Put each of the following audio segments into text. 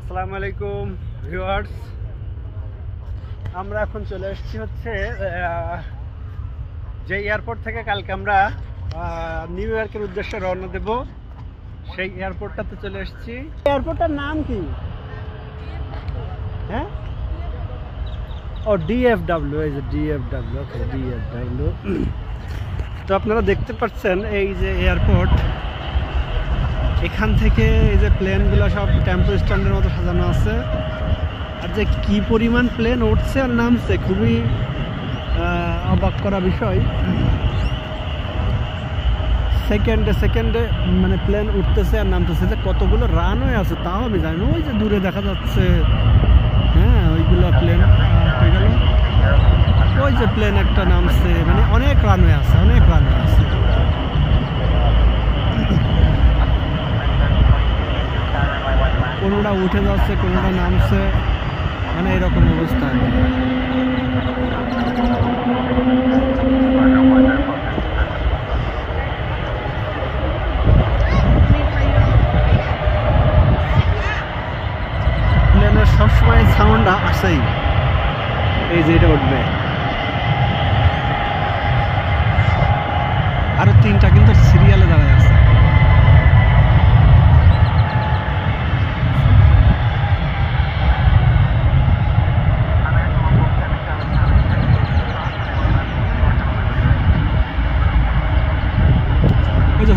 আসসালামু আলাইকুম ভিউয়ার্স, আমরা এখন চলে এসেছি হচ্ছে যে এয়ারপোর্ট থেকে কালকে আমরা নিউ ইয়র্কের উদ্দেশ্যে রওনা দেব, সেই এয়ারপোর্টটাতে চলে এসেছি। এয়ারপোর্টটার নাম কি? হ্যাঁ, ও ডিএফডব্লিউ, এই যে ডিএফডব্লিউ। ওকে, ডিএফডব্লিউ। তো আপনারা দেখতে পাচ্ছেন এই যে এয়ারপোর্ট, এখান থেকে এই যে প্লেনগুলো সব টেম্পো স্ট্যান্ডের মতো সাজানো আছে, আর যে কি পরিমাণ প্লেন উঠছে আর নামছে, খুবই অবাক করা বিষয়। সেকেন্ডে মানে প্লেন উঠতেছে আর নামতেছে। যে কতগুলো রানওয়ে আছে তাও আমি জানি না। ওই যে দূরে দেখা যাচ্ছে, হ্যাঁ, ওইগুলো প্লেন হয়ে গেল। ওই যে প্লেন একটা নামছে, মানে অনেক রানওয়ে আছে, অনেক রানওয়ে আছে। কোনোটা উঠে যাচ্ছে, কোনোটা নামছে, মানে এরকম অবস্থা। প্লেনের সবসময় সাউন্ড আসেই। এই যে এটা উঠবে, আরো তিনটা কিন্তু সিরিয়ালে দাঁড়ায় আছে।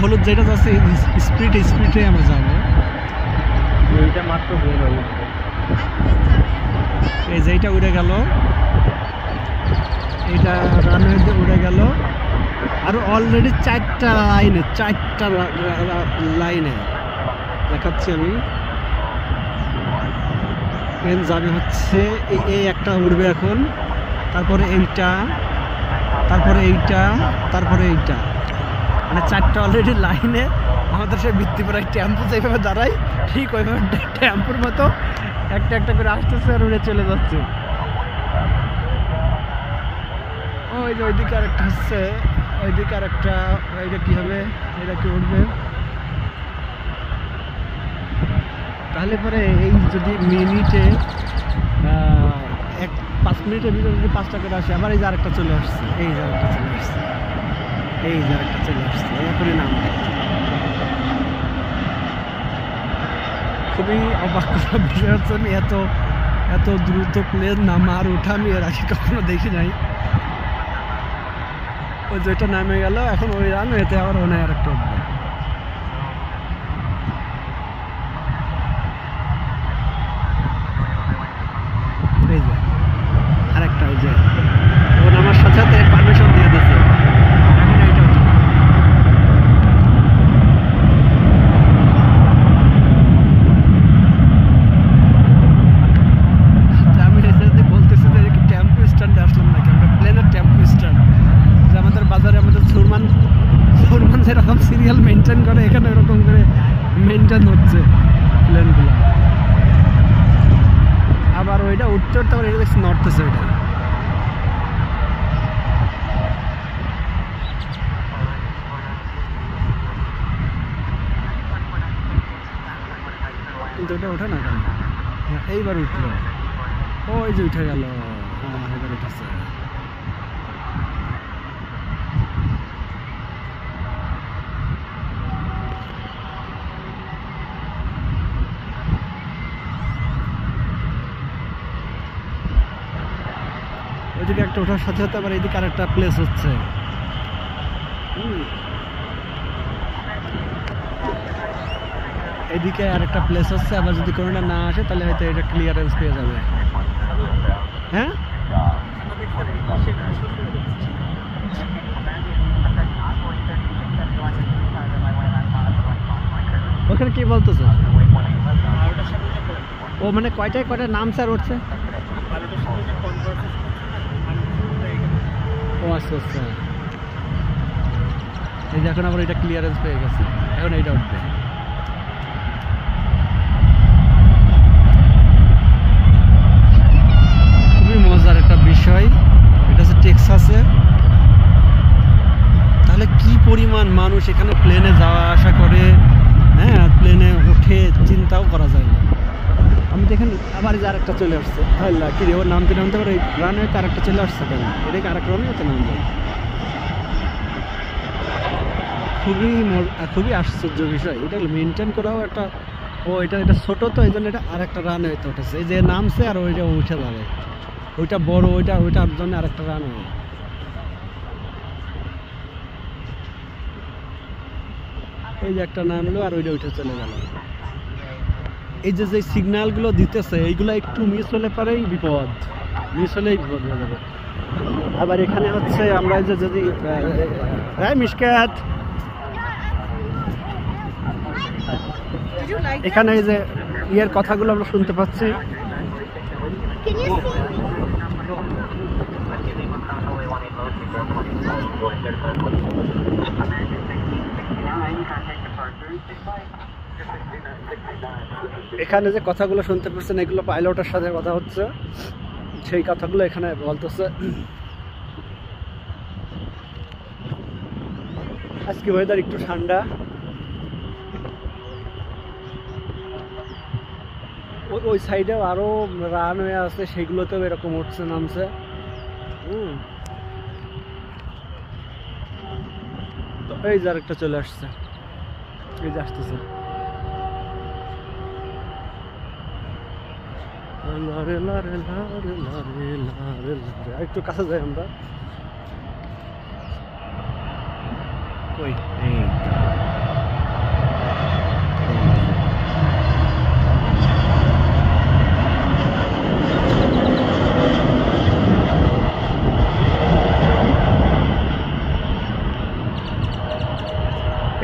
হলুদ যেটা যাচ্ছে স্পিডে আমরা যাবো। এইটা মাত্র এই যে এইটা উড়ে গেল, এইটা রানওয়েতে উড়ে গেল। আর অলরেডি চারটা লাইনে দেখাচ্ছি আমি। প্লেন যাবে হচ্ছে এই একটা উড়বে এখন, তারপরে এইটা, তারপরে এইটা, তারপরে এইটা, মানে চারটা অলরেডি লাইনে। আমাদের সেই ভিত্তিপাড়ায় টেম্পো যেভাবে দাঁড়ায়, ঠিক ওইভাবে টেম্পোর মতো একটা একটা করে আসতেছে আর উড়ে চলে যাচ্ছে। ওই যে ওইদিকে আরেকটা হচ্ছে, ওইদিকে আরেকটা। এইটা কি হবে? এটা কি উঠবে? তাহলে পরে এই যদি মিনিটে 5 মিনিটের ভিতরে যদি 5টা করে আসে, আবার এই যে আরেকটা চলে আসছে, এই যে আরেকটা চলে আসছে, এই যে আরেকটা চলে আসছে। এরপরে নাম খুবই অবাক করা বিষয় হচ্ছে, আমি এত দ্রুত প্লেন নামা আর ওঠা আমি এর আগে কখনো দেখি নাই। ওই যেটা নামে গেল, এখন ওই রানওয়েতে আবার ওনে আরেকটা উঠবে। এই যে আরেকটা, ওই যে ও নামার সাথে সাথে পারমিশন দিয়ে দিচ্ছে। যেরকম সিরিয়াল মেনটেন করে, এখানে এরকম করে মেনটেন হচ্ছে প্লেনগুলো। আবার ওইটা উঠতে উঠতে আবার এটা নড়তেছে। ওইটা কিন্তু ওটা ওঠে না কেন? এইবার উঠলো, ওই যে উঠে গেল। হ্যাঁ, এবার উঠেছে। ওইদিকে একটা ওঠার সাথে সাথে আবার এইদিকে আরেকটা প্লেস হচ্ছে। এইদিকে আরেকটা প্লেস হচ্ছে, আবার যদি কোনোটা না আসে তাহলে হয়তো এটা ক্লিয়ারেন্স পেয়ে যাবে। হ্যাঁ, ওখানে কি বলতেছে? ও মানে কয়টায় নাম স্যার উঠছে? ও আচ্ছা আচ্ছা। এই যে এখন আবার এটা ক্লিয়ারেন্স পেয়ে গেছে, এখন এইটা উঠবে। খুবই মজার একটা বিষয়। এটা হচ্ছে টেক্সাসে। তাহলে কি পরিমাণ মানুষ এখানে প্লেনে যাওয়া আসা করে, হ্যাঁ, প্লেনে উঠে চিন্তাও করা যায় না। আমি আবার যে আরেকটা চলে আসছে, আল্লাহ কি রে, ওর নামতে নামতে আবার এই রানওয়েতে আরেকটা চলে আসছে কেন? এটাকে আরেকটা রানওয়েতে নামবে। খুবই আশ্চর্য বিষয়। এটা মেনটেন করাও একটা, এটা ছোট তো, এই জন্য এটা আরেকটা রানওয়েতে উঠেছে। এই যে নামছে আর ওইটা উঠে যাবে, ওইটা বড়, ওইটার জন্য আরেকটা রানওয়ে। এই যে একটা নামলো আর ওইটা উঠে চলে গেল। এই যে সিগন্যালগুলো দিতেছে, এইগুলো একটু মিস হলে পরেই বিপদ, মিস হলেই বিপদ হয়ে যাবে। আবার এখানে হচ্ছে আমরা যে যদি মিশকাত, এখানে এই যে ইয়ের কথাগুলো আমরা শুনতে পাচ্ছি। এখানে যে কথাগুলো শুনতে পাচ্ছেন, এগুলো পাইলটের সাথে কথা হচ্ছে, সেই কথাগুলো এখানে বলতেছে। আজকে ওয়েদার একটু ঠান্ডা। ওই সাইডেও আরো রানওয়ে আছে, সেগুলোতেও এরকম উঠছে নামছে। তো এই যে আরেকটা চলে আসছে, এই যে আসতেছে। একটু কাছে যাই আমরা। কই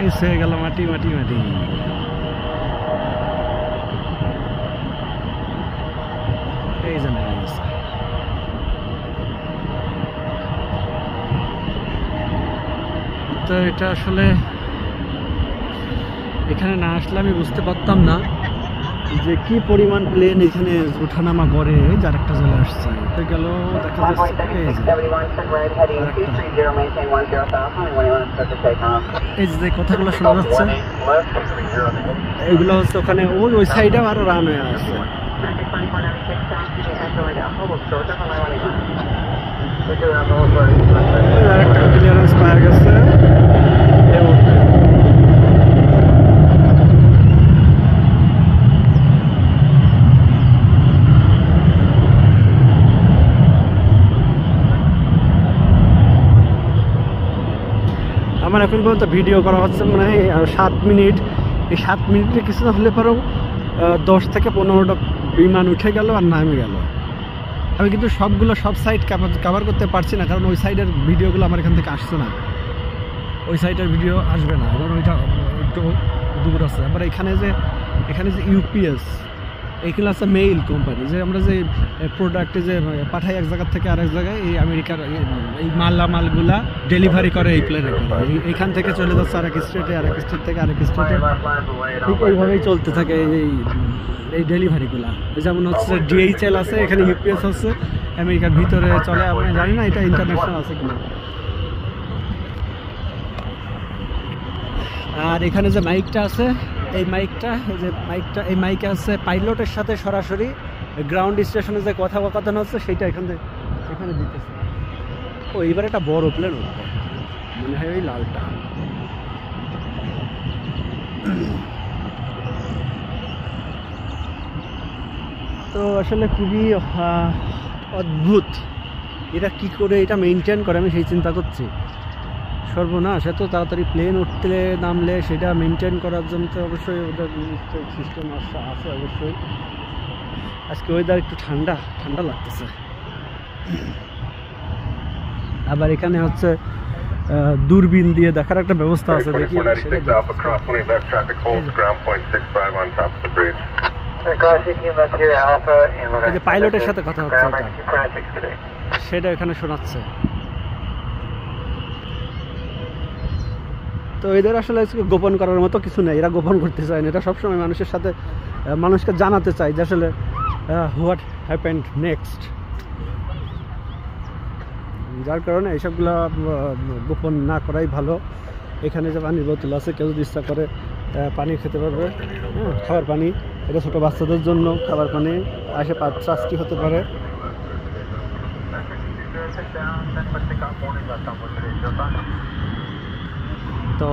এসে গেল মাটি মাটি মাটি। এই যে তো এটা আসলে এখানে না আসলে আমি বুঝতে পারতাম না যে কি পরিমাণ প্লেন এখানে ওঠানামা করে। যার একটা চলে আসছে, গেল দেখা যাচ্ছে। এই যে কথাগুলো শোনা যাচ্ছে, এইগুলো হচ্ছে ওখানে ওই সাইডে আরো রানওয়ে আছে। ক্লিয়ারেন্স পাওয়া গেছে। আমার এখন পর্যন্ত ভিডিও করা হচ্ছে মানে 7 মিনিট। এই 7 মিনিটে কিছু না হলে পরেও 10 থেকে 15টা বিমান উঠে গেল আর নামে গেল। আমি কিন্তু সব সাইড কভার করতে পারছি না, কারণ ওই সাইডের ভিডিওগুলো আমার এখান থেকে আসছে না। ওই সাইডের ভিডিও আসবে না, কারণ ওইটা একটু দূর আছে। আবার এখানে যে ইউপিএস, এইগুলো আছে মেইল কোম্পানি, যে আমরা যে প্রোডাক্টে যে পাঠাই এক জায়গা থেকে আরেক জায়গায়, এই আমেরিকার এই মালগুলা ডেলিভারি করে এই প্লেনে করে। এইখান থেকে চলে যাচ্ছে আরেক স্টেটে, আরেক স্টেট থেকে আরেক স্টেটে, ঠিক এইভাবেই চলতে থাকে এই ডেলিভারিগুলা। যেমন হচ্ছে ডিএইচএল আছে, এখানে ইউপিএস আছে, আমেরিকার ভিতরে চলে। আমি জানি না এটা ইন্টারন্যাশনাল আছে কিনা। আর এখানে যে মাইকটা আছে, এই মাইকে আছে পাইলটের সাথে সরাসরি গ্রাউন্ড স্টেশনে যে কথোপকথন হচ্ছে, সেইটা এখানে দিতেছে। ও এইবার একটা বড় প্লেন উঠবে মনে হয়, ওই লালটা। তো আসলে খুবই অদ্ভুত, এটা কি করে এটা মেনটেন করে, আমি সেই চিন্তা করছি। সর্বনাশ, এত তাড়াতাড়ি প্লেন উঠতে নামলে সেটা মেনটেন করার জন্য তো অবশ্যই ওদের সিস্টেম আছে অবশ্যই। আজকে ওয়েদার একটু ঠান্ডা লাগতেছে। আবার এখানে হচ্ছে দূরবীন দিয়ে দেখার একটা ব্যবস্থা আছে, দেখি। পাইলটের সাথে কথা হচ্ছে, সেটা এখানে শোনাচ্ছে। তো এদের আসলে গোপন করার মতো কিছু নেই, এরা গোপন করতে চায় না। এটা সবসময় মানুষকে জানাতে চায় যে আসলে হোয়াট হ্যাপেন্ড নেক্সট। যার কারণে এইসবগুলো গোপন না করাই ভালো। এখানে যে পানির বোতল আছে, কেউ যদি ইচ্ছা করে পানি খেতে পারবে, হ্যাঁ, খাবার পানি। এটা ছোট বাচ্চাদের জন্য খাবার পানি আসে 5-6টি হতে পারে। তো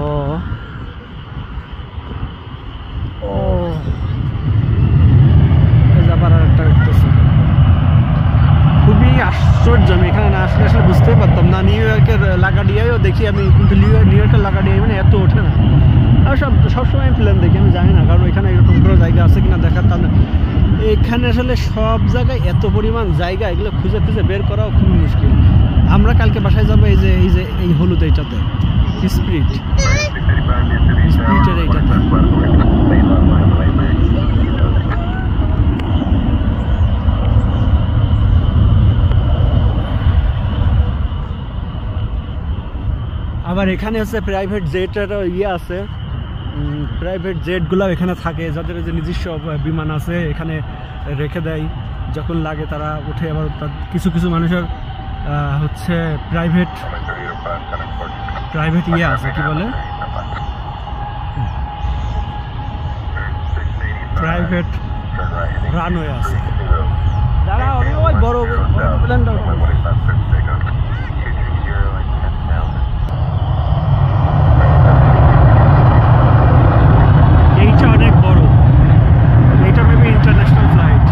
ও একটা উঠতেছে, খুবই আশ্চর্য। আমি এখানে না আসলে আসলে বুঝতেই পারতাম না। নিউ ইয়র্কের লাগাডিয়াও দেখি আমি, কিন্তু নিউ ইয়র্কের লাগাডিয়া মানে এত ওঠে না। আর সবসময় আমি প্ল্যান দেখি, আমি জানি না কারণ এখানে এরকম কোনো জায়গা আছে কিনা দেখার। তা না, এখানে আসলে সব জায়গায় এত পরিমাণ জায়গা, এগুলো খুঁজে খুঁজে বের করাও খুবই মুশকিল। আমরা কালকে বাসায় যাবো এই হলুদ এইটাতে, স্পিরিটের এইটাতে। আবার এখানে হচ্ছে প্রাইভেট জেটের আছে, প্রাইভেট জেটগুলো এখানে থাকে, যাদের যে নিজস্ব বিমান আছে এখানে রেখে দেয়, যখন লাগে তারা উঠে। আবার কিছু কিছু মানুষের হচ্ছে প্রাইভেট আছে, কি বলে, প্রাইভেট রানওয়ে আছে। যারা অনেক বড় প্লেনটা অনেক বড়, এইটা মেবি ইন্টারন্যাশনাল ফ্লাইট।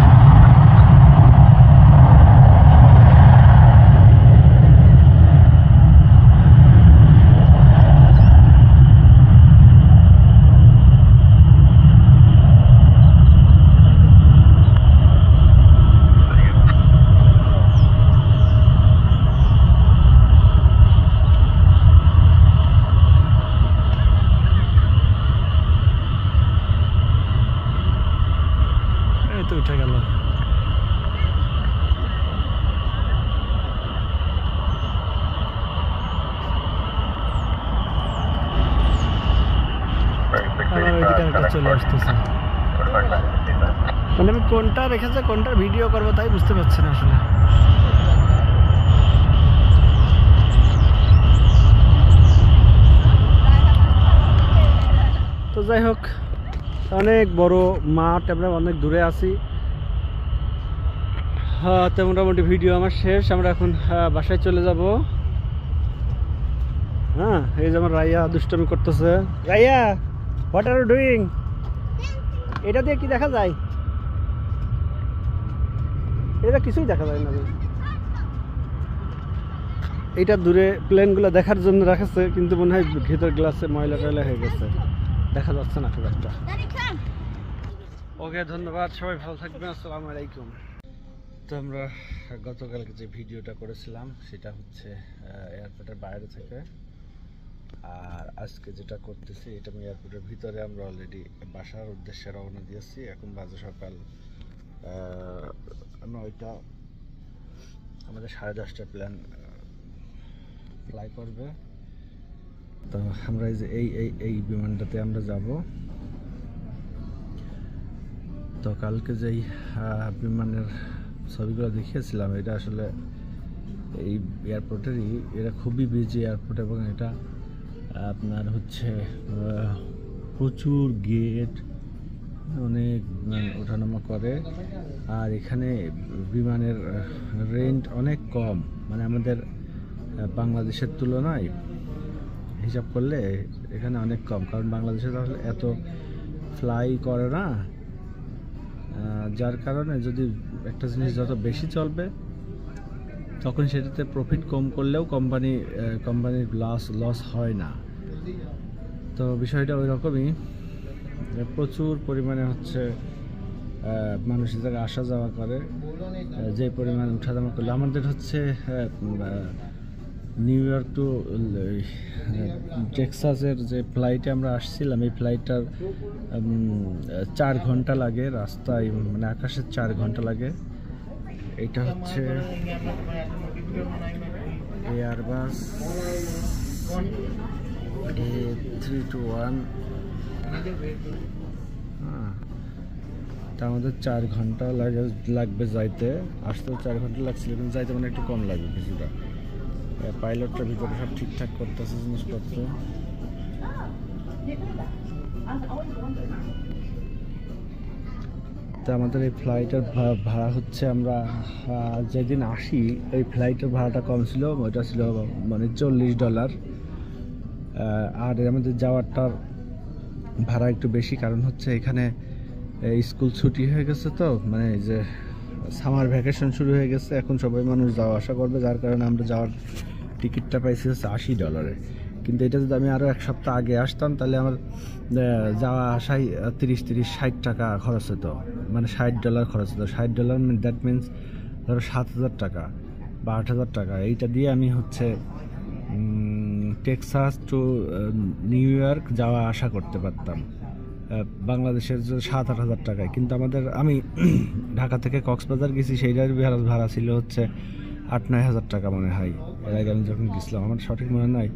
উঠে গেল। চলে আসতেছে, মানে আমি কোনটা রেখেছে কোনটা ভিডিও করবো তাই বুঝতে পারছি না আসলে। তো যাই হোক, অনেক বড় মাঠ, আমরা অনেক দূরে আছি। হ্যাঁ, তো মোটামুটি ভিডিও আমার শেষ। আমরা এখন বাসায় চলে যাব। হ্যাঁ, এই যে আমার রাইয়া দুষ্টামি করতেছে। Raiya, what are you doing? এটা দিয়ে কি দেখা যায়? এটা কিছুই দেখা যায় না। এইটা দূরে প্লেনগুলো দেখার জন্য রাখছে, কিন্তু মনে হয় ভিতর গ্লাসে ময়লা টয়লা হয়ে গেছে, দেখা যাচ্ছে না খুব একটা। ওকে, ধন্যবাদ, সবাই ভালো থাকবেন, আসসালামু আলাইকুম। তো আমরা গতকালকে যে ভিডিওটা করেছিলাম সেটা হচ্ছে এয়ারপোর্টের বাইরে থেকে, আর আজকে যেটা করতেছি এটা আমি এয়ারপোর্টের ভিতরে। আমরা অলরেডি বাসার উদ্দেশ্যে রওনা দিয়েছি। এখন বাজে সকাল 9টা, আমাদের 10:30টায় প্ল্যান ফ্লাই করবে। তো আমরা এই যে এই বিমানটাতে আমরা যাব। তো কালকে যেই বিমানের ছবিগুলো দেখিয়েছিলাম, এটা আসলে এই এয়ারপোর্টেরই, এটা খুবই বিজি এয়ারপোর্ট, এবং এটা আপনার হচ্ছে প্রচুর গেট, অনেক ওঠানামা করে। আর এখানে বিমানের রেন্ট অনেক কম, মানে আমাদের বাংলাদেশের তুলনায় হিসাব করলে এখানে অনেক কম, কারণ বাংলাদেশে তাহলে এত ফ্লাই করে না, যার কারণে যদি একটা জিনিস যত বেশি চলবে তখন সেটাতে প্রফিট কম করলেও কোম্পানির লস হয় না। তো বিষয়টা ওই রকমই, প্রচুর পরিমাণে হচ্ছে মানুষ জায়গায় আসা যাওয়া করে, যে পরিমাণ উঠানামা করলে আমাদের হচ্ছে নিউ ইয়র্ক টু টেক্সাসের যে ফ্লাইটে আমরা আসছিলাম, এই ফ্লাইটটার 4 ঘন্টা লাগে রাস্তায়, মানে আকাশে 4 ঘন্টা লাগে। এটা হচ্ছে এয়ারবাস A321। তা আমাদের 4 ঘন্টা লাগবে যাইতে, আসতেও 4 ঘন্টা লাগছিল, কিন্তু যাইতে মানে একটু কম লাগবে কিছুটা। পাইলটটার ভিতরে সব ঠিকঠাক করতেছে জিনিসপত্র। তো আমাদের এই ফ্লাইটের ভাড়া হচ্ছে, আমরা যেদিন আসি এই ফ্লাইটের ভাড়াটা কম ছিল, ওইটা ছিল মানে $40। আর আমাদের যাওয়ারটার ভাড়া একটু বেশি, কারণ হচ্ছে এখানে স্কুল ছুটি হয়ে গেছে, তো মানে যে সামার ভ্যাকেশন শুরু হয়ে গেছে, এখন সবাই মানুষ যাওয়া আসা করবে, যার কারণে আমরা যাওয়ার টিকিটটা পাইছি হচ্ছে $80। কিন্তু এটা যদি আমি আরও এক সপ্তাহ আগে আসতাম তাহলে আমার যাওয়া আসায় 30-60 টাকা খরচ হতো, মানে $60 খরচ হতো। $60 দ্যাট মিনস ধরো 7,000 টাকা বা 8,000 টাকা। এইটা দিয়ে আমি হচ্ছে টেক্সাস টু নিউ ইয়র্ক যাওয়া আসা করতে পারতাম বাংলাদেশের 7-8 হাজার টাকায়। কিন্তু আমি ঢাকা থেকে কক্সবাজার গেছি, সেইটার ভাড়া ছিল হচ্ছে 8-9 হাজার টাকা মনে হয়। এর আগে আমি যখন গেছিলাম, আমার সঠিক মনে নয়।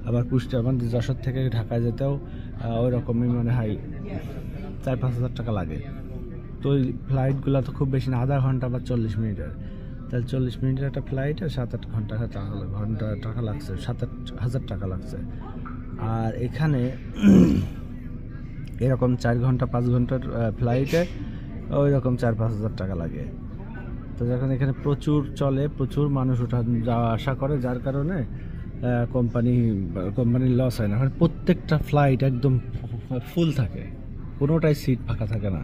আবার কুষ্টিয়া আমাদের যশোর থেকে ঢাকায় যেতেও ওই রকমই মনে হয় 4-5 হাজার টাকা লাগে। তো ওই ফ্লাইটগুলো তো খুব বেশি না, আধা ঘন্টা বা 40 মিনিটের। তাহলে 40 মিনিটের একটা ফ্লাইটে 7-8 ঘন্টা টাকা লাগছে, 7-8 হাজার টাকা লাগছে। আর এখানে এরকম 4 ঘন্টা 5 ঘন্টার ফ্লাইটে ওই রকম 4-5 হাজার টাকা লাগে। তো যখন এখানে প্রচুর চলে, প্রচুর মানুষ যাওয়া আসা করে, যার কারণে কোম্পানির লস হয় না। মানে প্রত্যেকটা ফ্লাইট একদম ফুল থাকে, কোনোটাই সিট ফাঁকা থাকে না,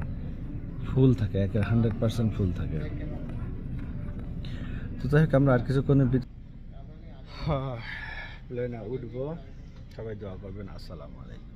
ফুল থাকে, 100% ফুল থাকে। তো যাই হোক, আমরা আর কিছুক্ষণের প্লেনে উঠবো। সবাই দোয়া করবেন। আসসালামু আলাইকুম।